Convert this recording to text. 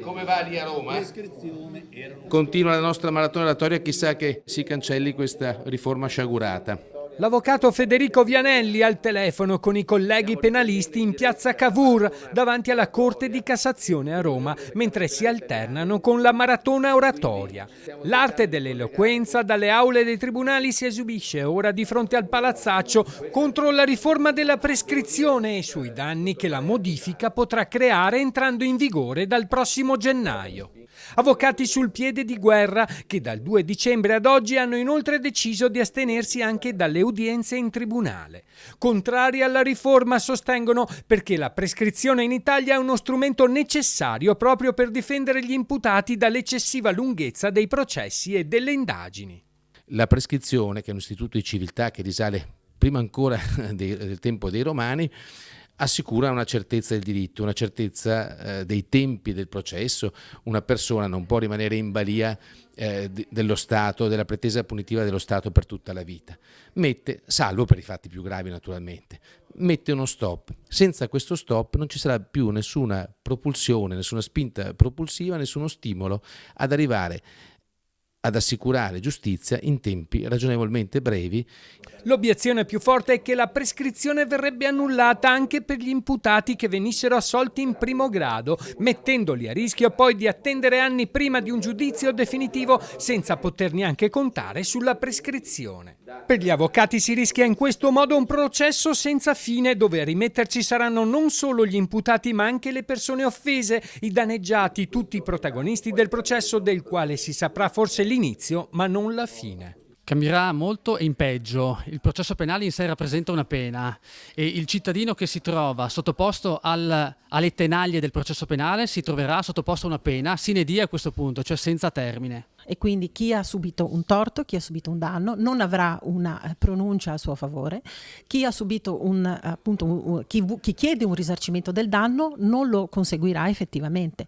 Come va lì a Roma? Continua la nostra maratona oratoria, chissà che si cancelli questa riforma sciagurata. L'avvocato Federico Vianelli al telefono con i colleghi penalisti in piazza Cavour davanti alla Corte di Cassazione a Roma, mentre si alternano con la maratona oratoria. L'arte dell'eloquenza dalle aule dei tribunali si esibisce ora di fronte al palazzaccio contro la riforma della prescrizione e sui danni che la modifica potrà creare entrando in vigore dal prossimo gennaio. Avvocati sul piede di guerra che dal 2 dicembre ad oggi hanno inoltre deciso di astenersi anche dalle udienze in tribunale. Contrari alla riforma, sostengono, perché la prescrizione in Italia è uno strumento necessario proprio per difendere gli imputati dall'eccessiva lunghezza dei processi e delle indagini. La prescrizione, che è un istituto di civiltà che risale prima ancora del tempo dei Romani, assicura una certezza del diritto, una certezza dei tempi del processo. Una persona non può rimanere in balia dello Stato, della pretesa punitiva dello Stato per tutta la vita. Salvo per i fatti più gravi naturalmente, mette uno stop. Senza questo stop non ci sarà più nessuna propulsione, nessuna spinta propulsiva, nessuno stimolo ad arrivare ad assicurare giustizia in tempi ragionevolmente brevi. L'obiezione più forte è che la prescrizione verrebbe annullata anche per gli imputati che venissero assolti in primo grado, mettendoli a rischio poi di attendere anni prima di un giudizio definitivo senza poter neanche contare sulla prescrizione. Per gli avvocati si rischia in questo modo un processo senza fine, dove a rimetterci saranno non solo gli imputati ma anche le persone offese, i danneggiati, tutti i protagonisti del processo del quale si saprà forse l'inizio ma non la fine. Cambierà molto e in peggio. Il processo penale in sé rappresenta una pena e il cittadino che si trova sottoposto alle tenaglie del processo penale si troverà sottoposto a una pena sine die a questo punto, cioè senza termine. E quindi chi ha subito un torto, chi ha subito un danno, non avrà una pronuncia a suo favore. Chi ha subito chi chiede un risarcimento del danno non lo conseguirà effettivamente.